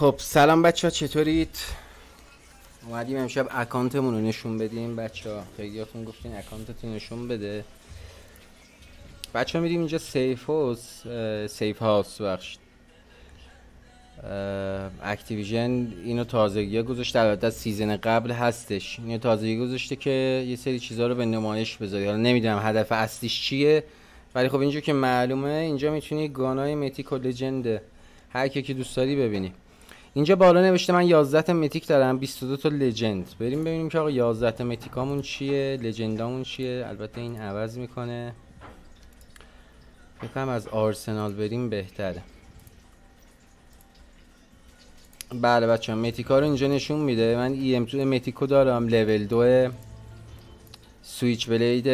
خب سلام بچه ها، چطورید؟ اومدیم امشب اکانتمون رو نشون بدیم بچه ها. خیلیاتون گفتین اکانتتون نشون بده. بچه ها میریم اینجا سیف هاوس بخشید اکتیویژن اینو تازگی گذاشته، البته از سیزن قبل هستش. اینو تازگی گذاشته که یه سری چیزا رو به نمایش بذاری. حالا نمیدونم هدف اصلیش چیه، ولی خب اینجا که معلومه اینجا میتونی گانای میتیک و لجند هر کی که دوست داری ببینی. اینجا بالا نوشته من 11 تا میتیک دارم، 22 تا لجند. بریم ببینیم که آقا 11 تا میتیکامون چیه، لجندامون چیه. البته این عوض میکنه، بکنم از آرسنال بریم بهتره. بله بچه ها، میتیکا رو اینجا نشون میده. من EM2 میتیکو دارم، لول 2 سویچ بلید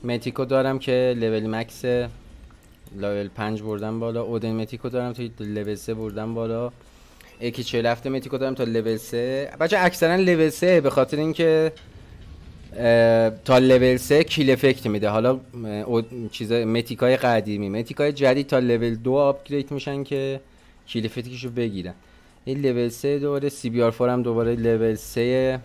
میتیکو دارم که لول مکس، لول 5 بردم بالا. اودن میتیکو دارم تا لول 3 بردم بالا. یکی 47 میتیکو دارم تا لول 3. بچه اکثرا لول 3 به خاطر اینکه تا لول 3 کیل افکت میده. حالا چیزای میتیکای قدیمی، میتیکای جدید تا لول 2 آپگرید میشن که کیل افکتشو بگیرن. این لول 3 دوباره CBR4 هم دوباره لول 3،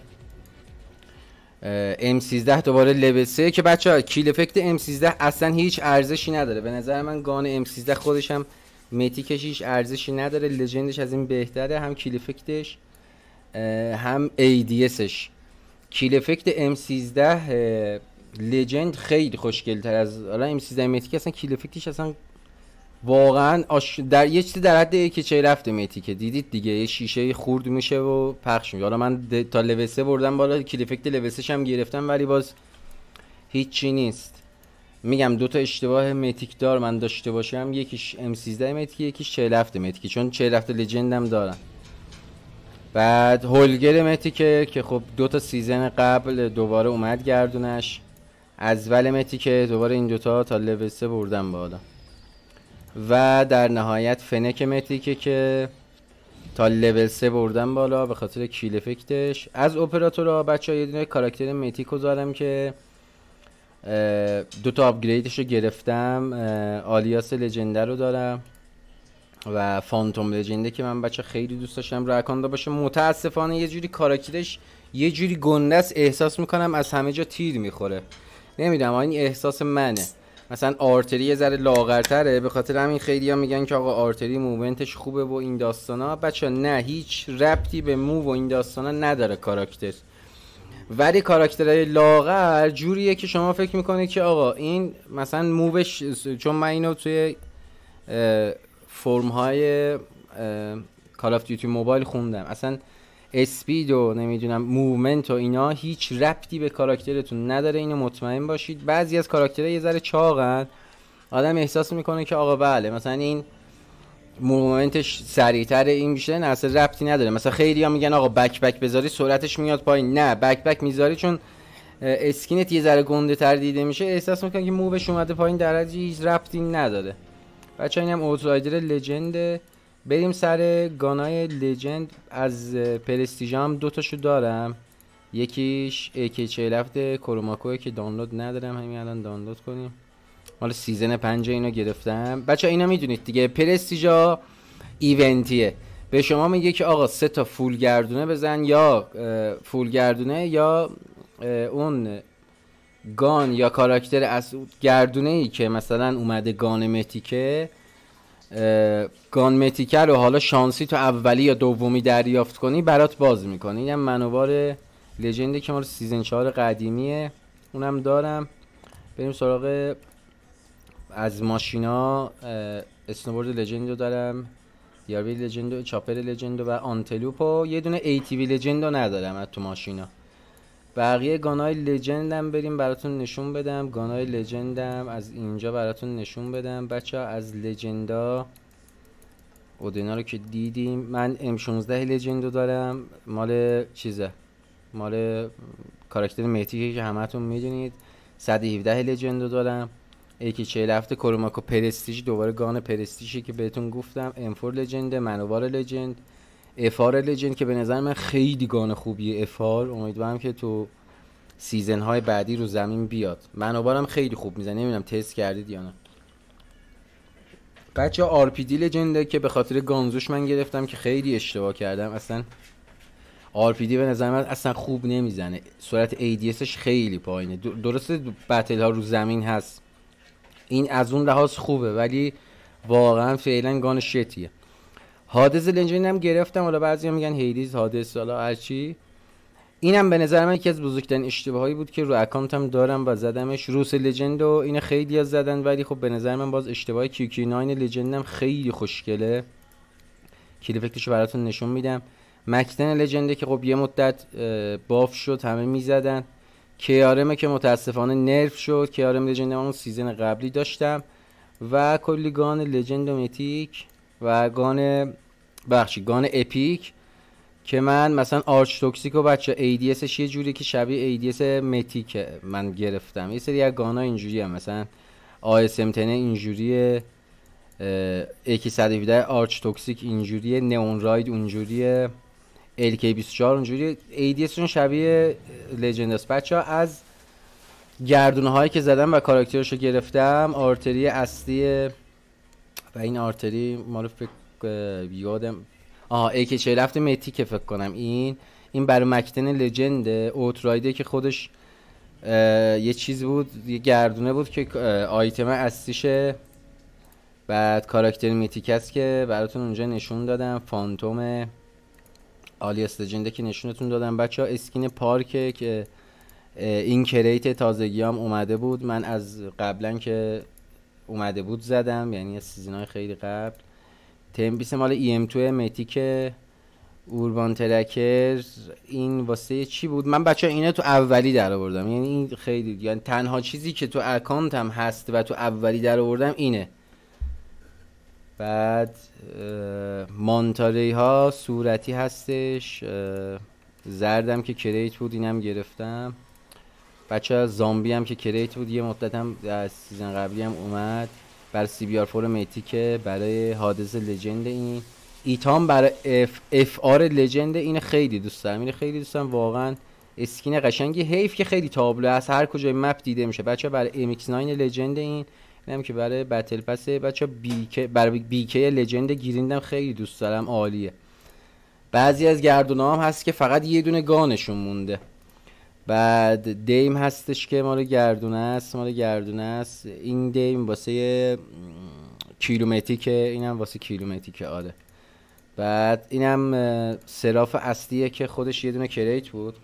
M13 دوباره لول 3 که بچه‌ها کیل افکت M13 اصلا هیچ ارزشی نداره. به نظر من گان M13 خودش هم میتیکش هیچ ارزشی نداره، لجندش از این بهتره، هم کیل افکتش هم ADSش. کیل افکت M13 لجند خیلی خوشگل‌تر از حالا M13 میتیک. اصلا کیل افکتش اصلا واقعا در یه چیزی در حد که چه رفته میتیکه، دیدید دیگه، یه شیشه خورد میشه و پخش میشه. حالا من تا لول 3 بردم بالا، کیل افکت لول 3 هم گرفتم، ولی باز هیچی نیست. میگم دو تا اشتباه میتیک دار من داشته باشم، یکیش M13 میتیک، یکیش 47 میتیک، چون 47 لجندم دارم. بعد هولگر میتیکه که خب دو تا سیزن قبل دوباره اومد گردونش. از ول میتیکه دوباره این دوتا تا لول 3 بردم بالا. و در نهایت فنک میتیکه که تا لول 3 بردم بالا به خاطر کیل افکتش. از اپراتورها بچه‌ها یه دونه کاراکتر میتیکو دارم که دو تا آپگریدش رو گرفتم. آلیاس لجنده رو دارم و فانتوم لجنده که من بچه خیلی دوست داشتم رو اکاندا باشه. متاسفانه یه جوری کاراکترش یه جوری گنده است، احساس میکنم از همه جا تیر میخوره. نمیدونم، این احساس منه. مثلا آرتری یه ذره لاغرتره، به خاطر همین خیلی ها میگن که آقا آرتری موومنتش خوبه و این داستانا. بچه نه، هیچ ربطی به موو و این داستانا نداره کاراکتر. ولی کاراکترهای لاغر جوریه که شما فکر میکنید که آقا این مثلا مووش، چون من اینو توی فرم های کال آف دیوتی موبایل خوندم، اصلا اسپید و نمیدونم موومنت و اینا هیچ ربطی به کاراکترتون نداره، اینو مطمئن باشید. بعضی از کاراکترها یه ذره چاقن، آدم احساس میکنه که آقا بله مثلا این موومنتش سریعتره، این بیشتر، نه اصلا ربطی نداره. مثلا خیلی ها میگن آقا بک بذاری سرعتش میاد پایین. نه، بک میذاری چون اسکینت یه ذره گنده تر دیده میشه، احساس میکنه که مووش اومده پایین، در حد هیچ ربطی نداره. بچه اینم اوترایدر لجند. بریم سر گانای لجند. از پرستیژام دو تاشو دارم، یکیش AK47 کروماکوه که دانلود ندارم، همین الان دانلود کنیم. مال سیزن 5 اینو گرفتم. بچه اینا میدونید دیگه، پرستیژا ایونتیه، به شما میگه که آقا 3 تا فول گردونه بزن، یا فول گردونه یا اون گان یا کاراکتر از گردونه ای که مثلا اومده گان متیکه، گان متیکه رو حالا شانسی تو اولی یا دومی دریافت کنی برات باز میکنه. اینم منوار لجنده که مال سیزن 4 قدیمیه، اونم دارم. بریم سراغ از ماشینا. اسنوبورد لجند رو دارم، دیاربی لجند و چاپر لجند و آنتلوپ و یه دونه ATV لجند رو ندارم از تو ماشینا. بقیه گانای لجندم بریم براتون نشون بدم. گانای لجندم از اینجا براتون نشون بدم بچه ها. از لجندا اودینا رو که دیدیم، من M16 لجند رو دارم، مال چیزه، مال کاراکتر میتیکی که همتون میدونید. 117 لجند رو دارم. AK47 کروماکو پرستیژ، دوباره گان پرستیژی که بهتون گفتم. M4 لجند، منوار لجند، افار لجند که به نظر من خیلی گان خوبیه. افار امیدوارم که تو سیزن های بعدی رو زمین بیاد. منوارم خیلی خوب میزنه، نمیدونم تست کردید یا نه. بچه آر پی دی لجنده که به خاطر گانزوش من گرفتم که خیلی اشتباه کردم. اصلا آر پی دی به نظر من اصلا خوب نمیزنه، سرعت ADSش خیلی پایینه. درسته بتل ها رو زمین هست، این از اون لحاظ خوبه، ولی واقعا فعلا گان شتیه. هادز لجند هم گرفتم، حالا بعضیا میگن هیدیز هادز حالا هرچی. اینم به نظر من یکی از بزرگترین اشتباهایی بود که رو اکانتم دارم و زدمش. روس لجند و این خیلی ها زدن، ولی خب به نظر من باز اشتباه کیوکی 9 لجندم خیلی خوشگله. کیل افکتشو براتون نشون میدم. مکتن لجنده که خب یه مدت باف شد همه میزدن. کیارمه که متاسفانه نرف شد. کیارم لجند اون سیزن قبلی داشتم و کلی گان لجند و متیک و گان اپیک که من مثلا آرچ توکسیک و بچه ADSش یه جوری که شبیه ADS متیک من گرفتم. یه سری از گانا اینجوری هم مثلا ASM10 اینجوریه، اکی 117 آرچ توکسیک اینجوریه، نئون راید اونجوریه، LK24 اونجوریه. ADSشون شبیه لجند است. بچه ها از گردونه هایی که زدم و کاراکترشو گرفتم، آرتری اصلی و این آرتری مالو فکر یادم AK47 متیک فکر کنم. این برای مکتن لجند اوترایده که خودش یه چیز بود، یه گردونه بود که آیتم اصلیشه. بعد کاراکتر میتیک است که براتون اونجا نشون دادم، فانتوم آلیاس لجنده که نشونتون دادم. بچه ها اسکین پارکه که این کریت تازگی هم اومده بود، من از قبلا که اومده بود زدم، یعنی از سیزنهای خیلی قبل. تمپیس مال EM2 میتیک اوربان ترکر. این واسه چی بود؟ من بچه اینه تو اولی در آوردم، یعنی این خیلی، یعنی تنها چیزی که تو اکانتم هست و تو اولی در آوردم اینه. بعد مانتاری ها صورتی هستش، زردم که کریت بود اینم گرفتم. بچه زامبی هم که کریت بود یه مدت هم از سیزن قبلی هم اومد. برای CBR4 میتیک، برای هادز لجند. این ایتام برای FR لجند. این خیلی دوست دارم، این خیلی دوست دارم واقعا، اسکین قشنگی. حیف که خیلی تابلو از هر کجای مپ دیده میشه. بچه برای MX9 لجند اینم که برای بتل پس. بچه برای BK لجند گیریندم خیلی دوست دارم، عالیه. بعضی از گردونا هم هست که فقط یه دونه گانشون مونده. بعد دیم هستش که مال گردونه است، این دیم واسه کیلومتریکه، اینم واسه کیلومتریکه. آره. بعد اینم سراف اصلیه که خودش یه دونه کریت بود،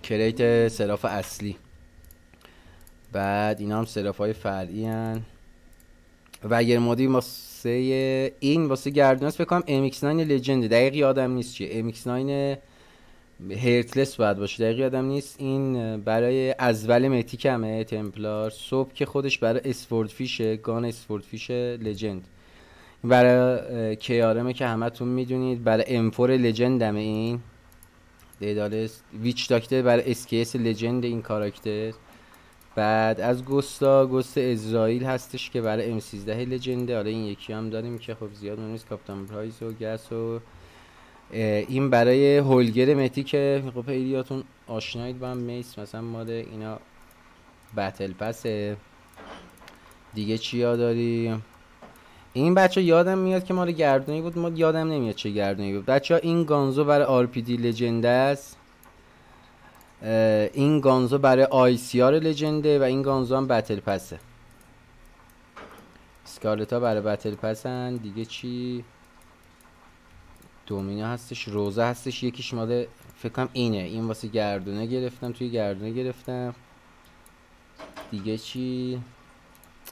کریت سراف اصلی. بعد اینا هم سراف های فرعی هن. و یه مودی واسه این واسه گردونه است، فکر کنم MX9 لجند، دقیق یادم نیست چیه، MX9 هرتلس باید باشه، دقیق یادم نیست. این برای ازول متیک همه تمپلار. صبح که خودش برای اسفورد فیشه، گان اسفورد فیش لجند. برای کیارمه که همه تون میدونید، برای M4 لجند همه. این دیدالست ویچ داکتر برای اسکیس لجند این کاراکتر. بعد از گوست اسرائیل هستش که برای M13 لجنده. حالا این یکی هم داریم که خب زیاد نیست، کاپتان پرایز و گس و این برای هولگر متی که خب پیریاتون آشنایید با هم. میس مثلا مال اینا بتل پسه. دیگه چیا داریم؟ این بچه یادم میاد که مال گردونی بود، ما یادم نمیاد چه گردونی بود. بچه این گانزو برای آر پی دی لجنده است، این گانزو برای آی سی آر لجنده و این گانزو هم بتل پسه. اسکارلتا برای بتل پسن. دیگه چی؟ دومینا هستش، روزه هستش، یکیش مال فکر کنم اینه، این واسه گردونه گرفتم، توی گردونه گرفتم. دیگه چی؟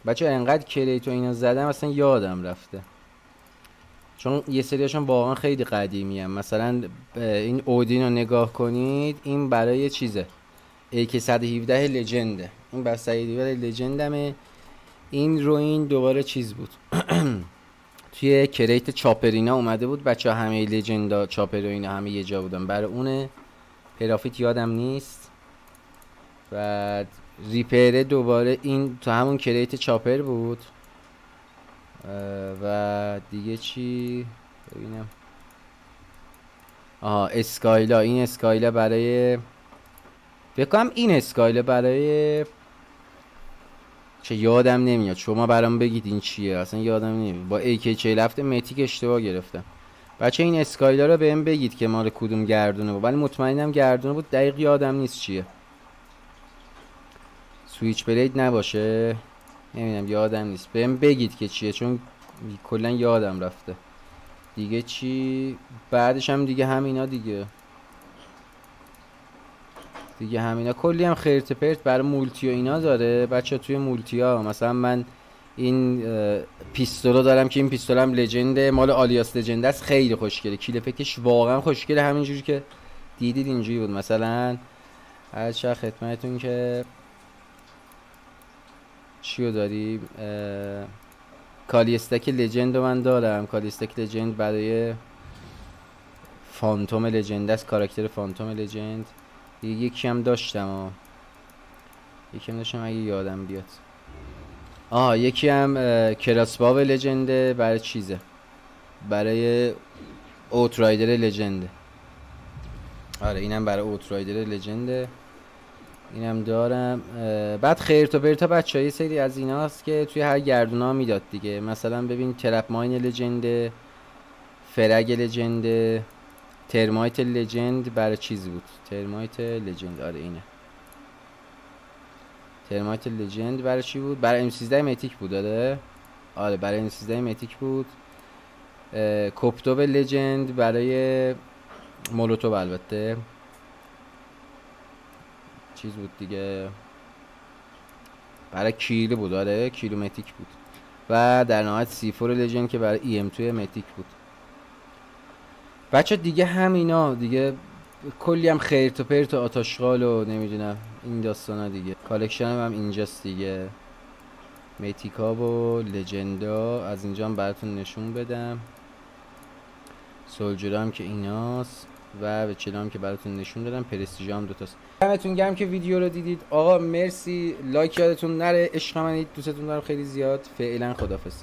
بچه انقدر کریت و اینا زدم اصلا یادم رفته، چون یه سریاشون واقعا خیلی قدیمی هم. مثلا این اودین رو نگاه کنید، این برای چیزه، AK 117 لجنده، این برای 117 لجندمه. این رو این دوباره چیز بود توی کریت چاپرینا اومده بود. بچه همه لجندا چاپر و اینا همه یه جا بودن، برای اونه. پرافیت یادم نیست. بعد ریپره دوباره این تو همون کریت چاپر بود. و دیگه چی ببینم؟ اسکایلا. این اسکایلا برای فکر کنم این اسکایلا برای چه یادم نمیاد، شما برام بگید این چیه، اصلا یادم نمیاد. با AK47 متیک اشتباه گرفتم. بچه این اسکایلا رو بهم بگید که مال کدوم گردونه بود، ولی مطمئنم گردونه بود، دقیق یادم نیست چیه. سویچ بلید نباشه، نمیدونم، یادم نیست. بهم بگید که چیه، چون کلا یادم رفته. دیگه چی بعدش؟ هم دیگه همینا دیگه همینا. کلی هم خرت پرت برای مولتی و اینا داره بچه. توی مولتی ها مثلا من این پیستولو دارم که این پیستولم لجنده، مال آلیاس لجنده است، خیلی خوشگله، کیل فکش واقعا خوشگله، همینجوری که دیدید اینجوری بود. مثلا هر چه خدمتتون که چیو داریم، کالیستک لجند رو من دارم. کالیستک لجند برای فانتوم لجند است، کاراکتر فانتوم لجند. یکی هم داشتم اگه یادم بیاد. یکی هم کراسباو لجنده، برای چیزه، برای اوترایدر لجنده. آره اینم برای اوترایدر لجنده، اینم دارم. بعد خیرت و برتا بچه یه سری از این هاست که توی هر گردونا میداد دیگه. مثلا ببین ترپ ماین لجنده، فرگ لجنده، ترمایت لجند برای چیز بود، ترمایت لجند. آره اینه ترمایت لجند. برای چی بود؟ برای M13 متیک بود. آره برای M13 متیک بود. کوپتوب لجند برای مولوتوب، البته چیز بود دیگه، برای کیلو بود. آره کیلو متیک بود. و در نهایت C4 لجند که برای EM2 متیک بود. بچه دیگه همینا دیگه، کلی هم خیرت و پرت و آتاشغال و نمیدونم این داستانا دیگه. کالکشن هم اینجاست دیگه، میتیکا و لجندا. از اینجا هم براتون نشون بدم. سولجر هم که ایناست و به چلام که براتون نشون دادم. پرستیژ هم دوتاست. دمتون گرم که ویدیو رو دیدید. آقا مرسی، لایک یادتون نره، عشق منید، دوستتون دارم خیلی زیاد. فعلا خدافظ.